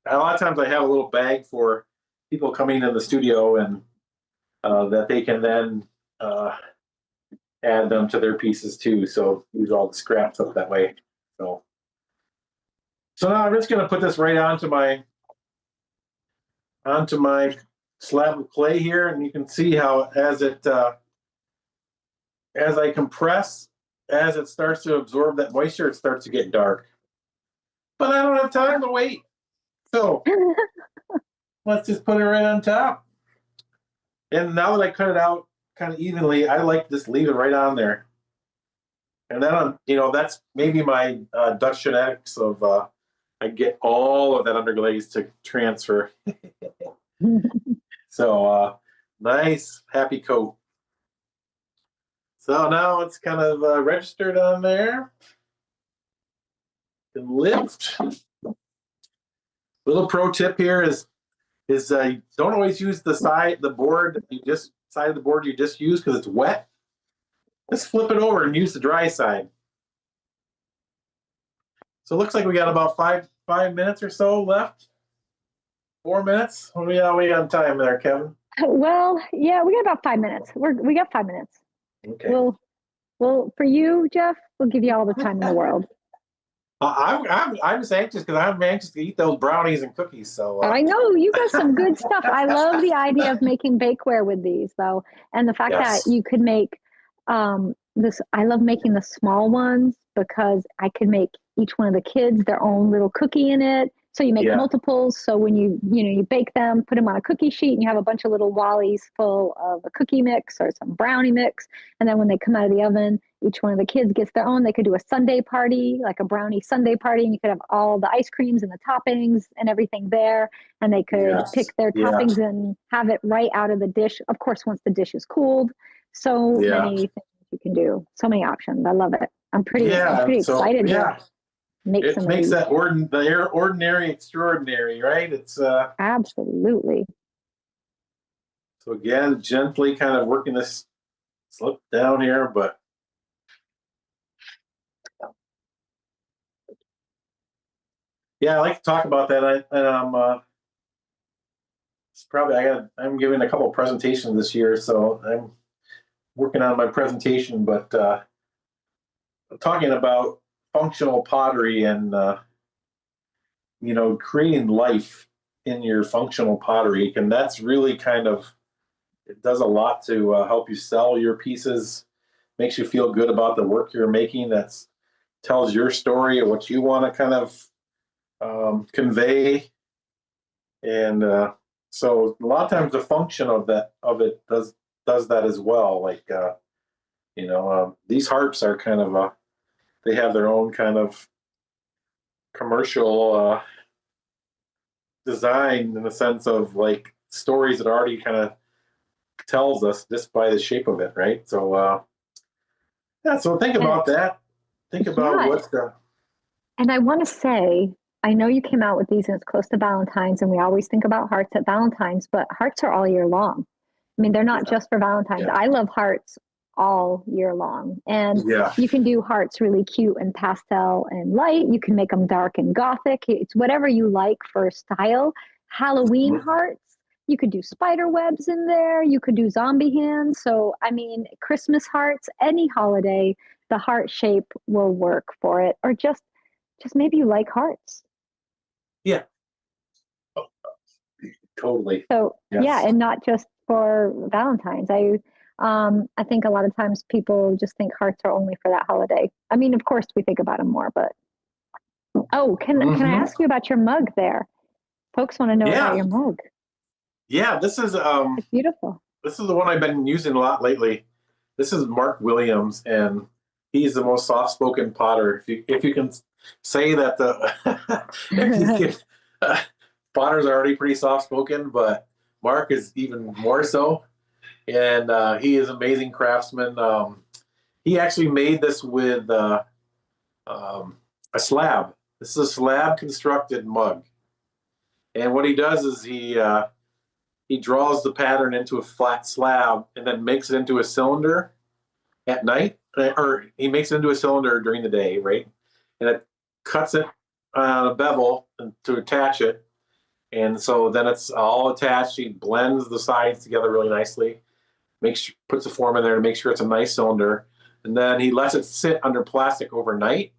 A lot of times I have a little bag for people coming in the studio and that they can then add them to their pieces too. So use all the scraps up that way. So now I'm just going to put this right onto my slab of clay here, and you can see how as I compress, as it starts to absorb that moisture, it starts to get dark. But I don't have time to wait. So let's just put it right on top. And now that I cut it out kind of evenly, I like to just leave it right on there. And then, that's maybe my Dutch genetics of I get all of that underglaze to transfer. So nice, happy coat. So now it's kind of registered on there. And lift. Little pro tip here is don't always use the board side of the board you just used because it's wet. Just flip it over and use the dry side. So it looks like we got about five minutes or so left. 4 minutes. What are we on time there, Kevin? Well, yeah, we got about 5 minutes. We got 5 minutes. Okay. Well, for you, Jeff, we'll give you all the time in the world. I'm just anxious because I'm anxious to eat those brownies and cookies. So I know you got some good stuff. I love the idea of making bakeware with these, though, and the fact that you could make this. I love making the small ones because I can make each one of the kids their own little cookie in it. So you make multiples. So when you bake them, put them on a cookie sheet, and you have a bunch of little Wallies full of a cookie mix or some brownie mix. And then when they come out of the oven, each one of the kids gets their own. They could do a sundae party, like a brownie sundae party, and you could have all the ice creams and the toppings and everything there. And they could pick their toppings and have it right out of the dish. Of course, once the dish is cooled. So many things you can do. So many options. I love it. I'm pretty excited. It makes that ordinary extraordinary, right? It's absolutely. So again, gently kind of working this slip down here, but yeah, I like to talk about that. It's probably I'm giving a couple of presentations this year, so I'm working on my presentation, but talking about functional pottery and creating life in your functional pottery, and that's really it does a lot to help you sell your pieces, makes you feel good about the work you're making. That tells your story of what you want to kind of convey, and so a lot of times the function of it does that as well. Like these harps are kind of they have their own kind of commercial design in the sense of like stories that already kind of tells us just by the shape of it, right? So so think about that. Think about what's the. And I want to say, I know you came out with these and it's close to Valentine's, and we always think about hearts at Valentine's, but hearts are all year long. I mean, they're not just for Valentine's. I love hearts all year long. And you can do hearts really cute and pastel and light. You can make them dark and gothic. It's whatever you like for style. Halloween hearts. You could do spider webs in there. You could do zombie hands. So, I mean, Christmas hearts, any holiday, the heart shape will work for it. Or just maybe you like hearts. Yeah. Totally. So, and not just for Valentine's. I think a lot of times people just think hearts are only for that holiday. I mean, of course, we think about them more, but can I ask you about your mug there? Folks want to know about your mug. Yeah, this is it's beautiful. This is the one I've been using a lot lately. This is Mark Williams, and he's the most soft-spoken potter. If you can say that potters are already pretty soft-spoken, but Mark is even more so. And he is an amazing craftsman. He actually made this with a slab. This is a slab constructed mug. And what he does is he draws the pattern into a flat slab and then makes it into a cylinder at night, or he makes it into a cylinder during the day, right? And it cuts it on a bevel to attach it. And so then it's all attached. He blends the sides together really nicely. Puts the form in there to make sure it's a nice cylinder, and then he lets it sit under plastic overnight.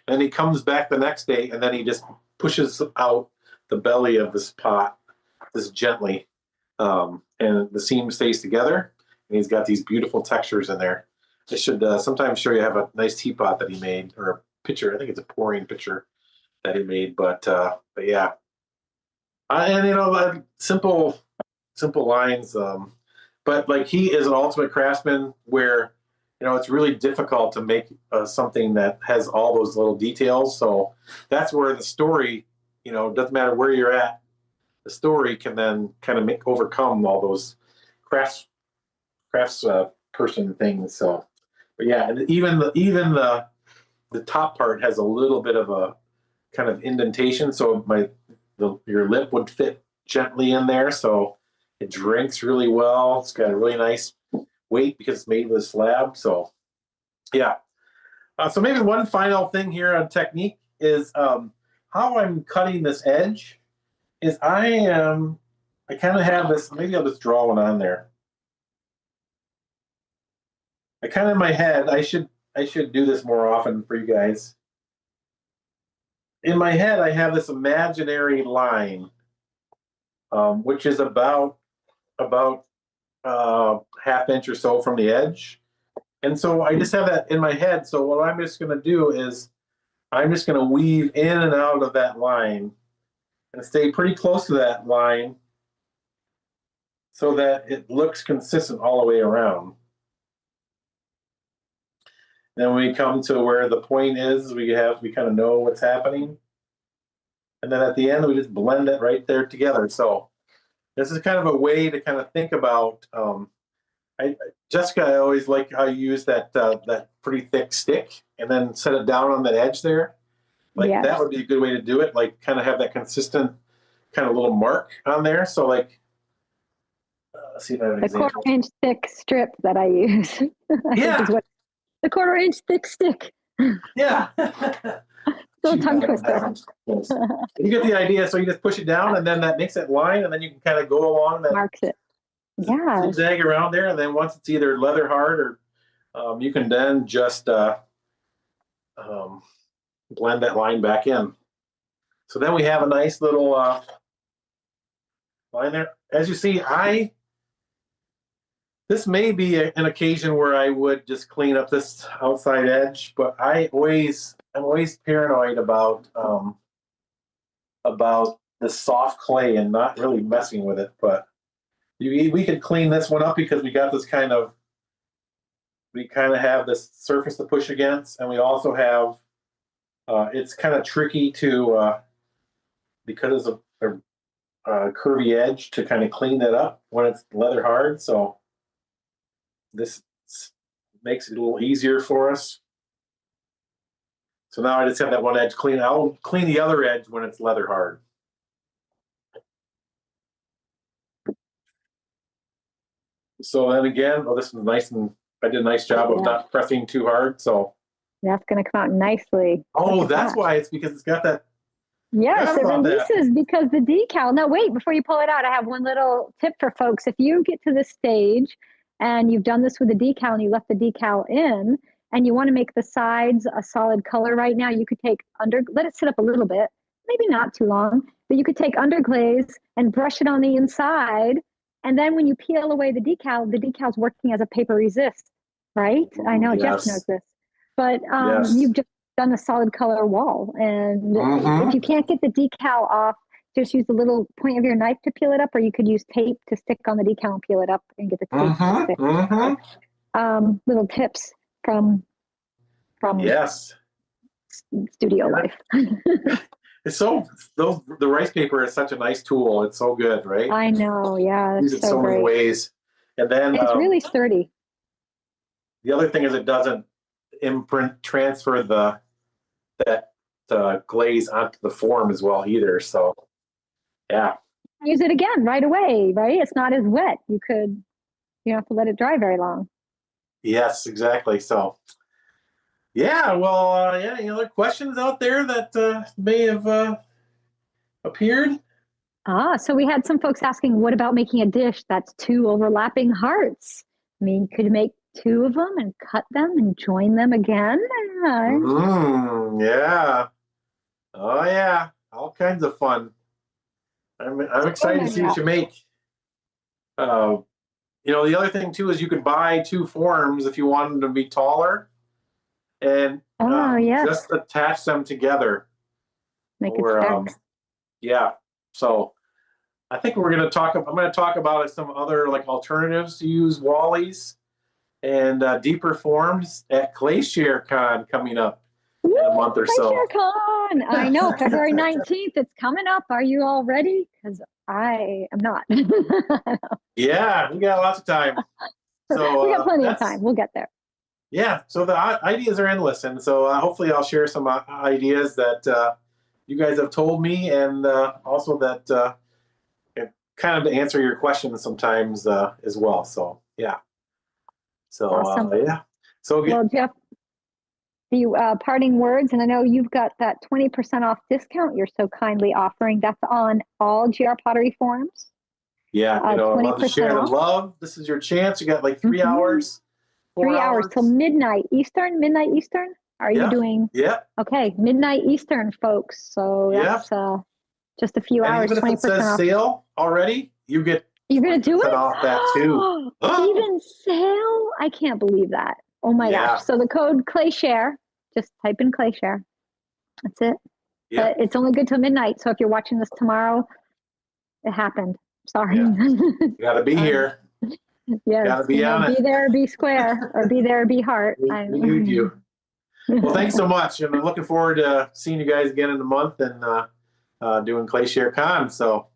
And then he comes back the next day, and then he just pushes out the belly of this pot, just gently, and the seam stays together. And he's got these beautiful textures in there. I should sometimes show you. I have a nice teapot that he made, or a pitcher. I think it's a pouring pitcher that he made. But yeah, and simple lines. But like he is an ultimate craftsman where, it's really difficult to make something that has all those little details. So that's where the story, doesn't matter where you're at, the story can then kind of overcome all those crafts person things. So, but yeah, and even the top part has a little bit of kind of indentation, so your lip would fit gently in there, so it drinks really well. It's got a really nice weight because it's made with a slab. So yeah. So maybe one final thing here on technique is how I'm cutting this edge. Is I kind of have this. Maybe I'll just draw one on there. I kind of in my head. I should do this more often for you guys. In my head, I have this imaginary line, which is about half inch or so from the edge. And so I just have that in my head. So what I'm just going to do is I'm just going to weave in and out of that line and stay pretty close to that line so that it looks consistent all the way around. Then when we come to where the point is, we kind of know what's happening. And then at the end, we just blend it right there together. So this is kind of a way to kind of think about, Jessica, I always like how you use that pretty thick stick and then set it down on that edge there. Like Yes. that would be a good way to do it. Like kind of have that consistent kind of little mark on there. So like, let's see if I have an The example. 1/4 inch thick strip that I use. I think is what the 1/4 inch thick stick. Yeah. Still a tongue twister. You get the idea. So you just push it down and then that makes that line and then you can kind of go along that. Marks it. Yeah. Zigzag around there. And then once it's either leather hard or you can then just blend that line back in. So then we have a nice little line there. As you see, this may be an occasion where I would just clean up this outside edge, but I'm always paranoid about the soft clay and not really messing with it. But we could clean this one up because we kind of have this surface to push against, and we also have it's kind of tricky to because of a curvy edge to kind of clean that up when it's leather hard. So this makes it a little easier for us. So now I just have that one edge clean. I'll clean the other edge when it's leather hard. So then again, this is nice, and I did a nice job of not pressing too hard. So that's going to come out nicely. Oh, that's why. It's because it's got that. Yes, it releases because the decal. Now, wait, before you pull it out, I have one little tip for folks. If you get to this stage and you've done this with the decal and you left the decal in and you want to make the sides a solid color right now, you could let it sit up a little bit, maybe not too long, but you could take underglaze and brush it on the inside. And then when you peel away the decal's working as a paper resist, right? I know Jeff knows this. But you've just done a solid color wall. And if you can't get the decal off, just use the little point of your knife to peel it up, or you could use tape to stick on the decal and peel it up and get the tape to stick. Little tips from studio life. It's the rice paper is such a nice tool. It's so good, right? I know, yeah. Use it so many ways. And then it's really sturdy. The other thing is it doesn't transfer that glaze onto the form as well either. So yeah. Use it again right away, right? It's not as wet. You don't have to let it dry very long. Yes, exactly. So yeah, well, any other questions out there that may have appeared? So we had some folks asking, what about making a dish that's 2 overlapping hearts? I mean, you could make 2 of them and cut them and join them again. Yeah. Oh yeah, all kinds of fun. I'm excited to see what you make. The other thing too is you could buy 2 forms if you want them to be taller, and just attach them together. Make it stick. Yeah. So I think I'm going to talk about some other alternatives to use Wallies and deeper forms at Glacier Con coming up in a month or so. Glacier Con! I know, February 19th. It's coming up. Are you all ready? Because I am not. Yeah, we got lots of time. So we got plenty of time. We'll get there. Yeah, so the ideas are endless, and so hopefully I'll share some ideas that you guys have told me, and also that kind of to answer your questions sometimes as well. So yeah. So Awesome. yeah. So well, Jeff, the parting words, and I know you've got that 20% off discount you're so kindly offering. That's on all GR Pottery forms. Yeah, I love to share the off. love. This is your chance. You got like 3 hours, 3 hours till midnight Eastern. Are you doing? Yeah. Okay, midnight Eastern, folks. So that's just a few hours. Even if it says off. sale already, you're gonna do it off that too. Even sale? I can't believe that. Oh my gosh! So the code ClayShare. Just type in ClayShare. That's it. Yeah. But it's only good till midnight. So if you're watching this tomorrow, it happened. Sorry. Yeah. You got to be here. Yes. Got to be on it. Be there, be square, or be there, be heart. We need you. Well, thanks so much, and I'm looking forward to seeing you guys again in a month and doing ClayShare Con. So.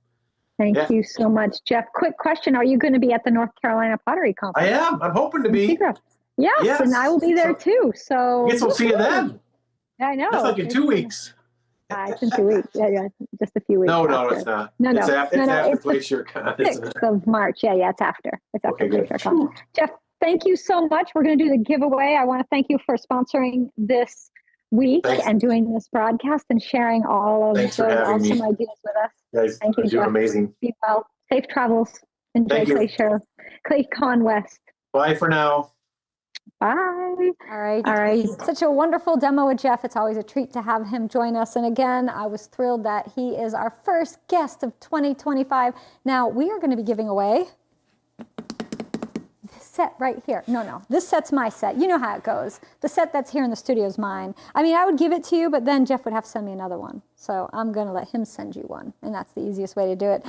Thank you so much, Jeff. Quick question: are you going to be at the North Carolina Pottery Conference? I am. I'm hoping to be. Yes, and I will be there too. So I guess we'll see you then. I know. That's like in 2 weeks. It's in 2 weeks. Yeah, just a few weeks. No, it's not. No, it's after it's Glacier Con. 6th of March. Yeah, it's after. It's after Okay, Glacier Con. Jeff, thank you so much. We're going to do the giveaway. I want to thank you for sponsoring this week and doing this broadcast and sharing all of those awesome ideas with us. Guys, thank you, you're Jeff. Amazing. Be well. Safe travels. Enjoy ClayShare. ClayCon West. Bye for now. Bye. All right. Such a wonderful demo with Jeff. It's always a treat to have him join us. And again, I was thrilled that he is our first guest of 2025. Now, we are going to be giving away this set right here. No. This set's my set. You know how it goes. The set that's here in the studio is mine. I mean, I would give it to you, but then Jeff would have to send me another one. So I'm going to let him send you one. And that's the easiest way to do it.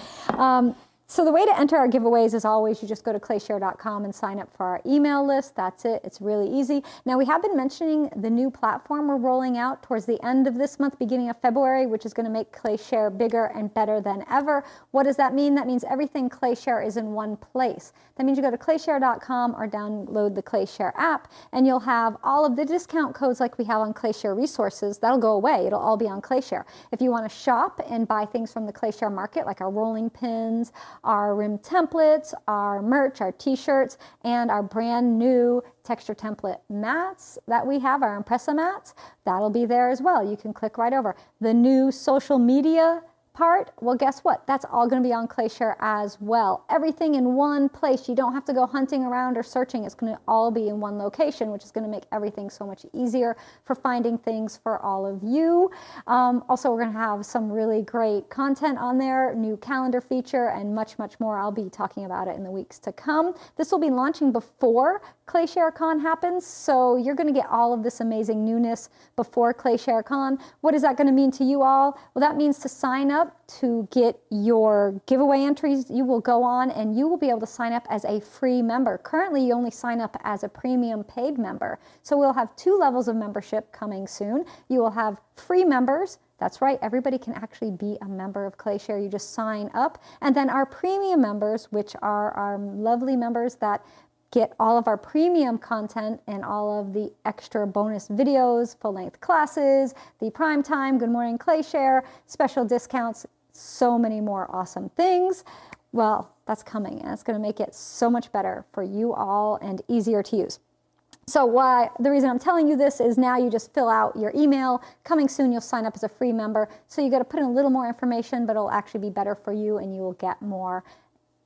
So the way to enter our giveaways is always you just go to clayshare.com and sign up for our email list. That's it. It's really easy. Now, we have been mentioning the new platform we're rolling out towards the end of this month, beginning of February, which is going to make ClayShare bigger and better than ever. What does that mean? That means everything ClayShare is in one place. That means you go to clayshare.com or download the ClayShare app, and you'll have all of the discount codes like we have on ClayShare resources. That'll go away. It'll all be on ClayShare. If you want to shop and buy things from the ClayShare market, like our rolling pins, our rim templates, our merch, our t-shirts, and our brand new texture template mats that we have, our Impressa mats, that'll be there as well. You can click right over. The new social media part, well, guess what? That's all going to be on ClayShare as well. Everything in one place. You don't have to go hunting around or searching. It's going to all be in one location, which is going to make everything so much easier for finding things for all of you. Also, we're going to have some really great content on there, new calendar feature, and much, much more. I'll be talking about it in the weeks to come. This will be launching before ClayShare Con happens, so you're going to get all of this amazing newness before ClayShare Con. What is that going to mean to you all? Well, that means to sign up to get your giveaway entries, you will go on and you will be able to sign up as a free member. Currently, you only sign up as a premium paid member. So we'll have 2 levels of membership coming soon. You will have free members. That's right, everybody can actually be a member of ClayShare. You just sign up. And then our premium members, which are our lovely members that get all of our premium content and all of the extra bonus videos, full-length classes, the prime time, Good Morning ClayShare, special discounts, so many more awesome things. Well, that's coming, and it's going to make it so much better for you all and easier to use. So the reason I'm telling you this is now you just fill out your email. Coming soon, you'll sign up as a free member. So you got to put in a little more information, but it'll actually be better for you and you will get more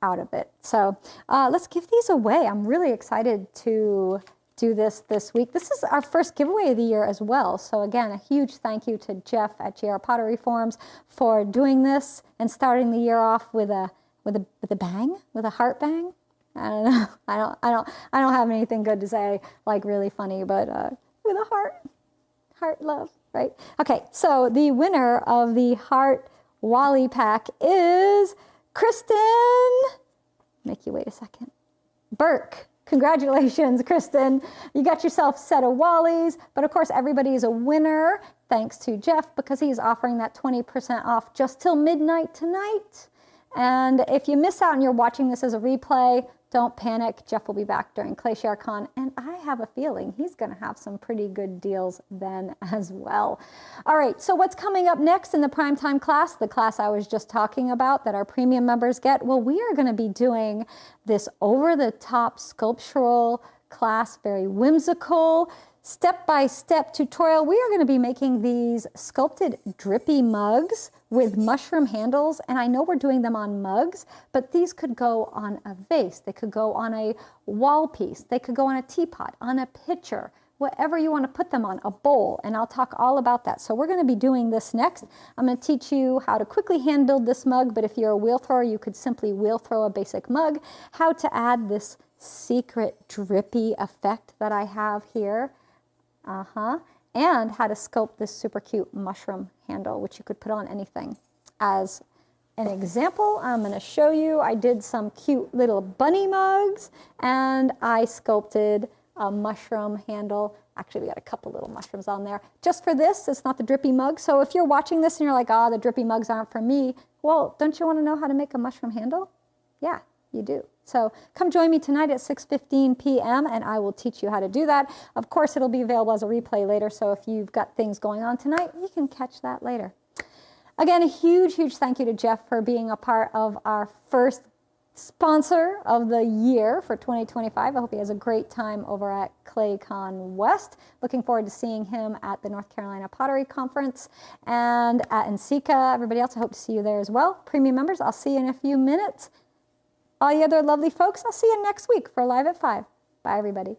out of it. So let's give these away. I'm really excited to do this week. This is our first giveaway of the year as well. So again, a huge thank you to Jeff at GR Pottery Forms for doing this and starting the year off with a bang, with a heart bang. I don't know. I don't have anything good to say, like really funny, but with a heart love, right? Okay, so the winner of the Heart Wally pack is Kristen. Make you wait a second. Burke. Congratulations, Kristen. You got yourself a set of Wallies, but of course everybody is a winner thanks to Jeff because he's offering that 20% off just till midnight tonight. And if you miss out and you're watching this as a replay, Don't panic. Jeff will be back during ClayShareCon, and I have a feeling he's going to have some pretty good deals then as well. All right, so what's coming up next in the primetime class, the class I was just talking about that our premium members get? Well, we are going to be doing this over-the-top sculptural class, very whimsical, step-by-step tutorial. We are going to be making these sculpted drippy mugs with mushroom handles, and I know we're doing them on mugs, but these could go on a vase, they could go on a wall piece, they could go on a teapot, on a pitcher, whatever you want to put them on, a bowl, and I'll talk all about that. So we're going to be doing this next. I'm going to teach you how to quickly hand build this mug, but if you're a wheel thrower, you could simply wheel throw a basic mug, how to add this secret drippy effect that I have here. And how to sculpt this super cute mushroom handle, which you could put on anything. As an example, I'm going to show you, I did some cute little bunny mugs, and I sculpted a mushroom handle. Actually, we got a couple little mushrooms on there. Just for this, it's not the drippy mug. So if you're watching this and you're like, ah, the drippy mugs aren't for me, well, don't you want to know how to make a mushroom handle? Yeah, you do. So come join me tonight at 6:15 p.m. and I will teach you how to do that. Of course, it'll be available as a replay later, so if you've got things going on tonight, you can catch that later. Again, a huge, huge thank you to Jeff for being a part of our first sponsor of the year for 2025. I hope he has a great time over at ClayCon West. Looking forward to seeing him at the North Carolina Pottery Conference and at NCECA. Everybody else, I hope to see you there as well. Premium members, I'll see you in a few minutes. All you other lovely folks, I'll see you next week for Live at 5. Bye, everybody.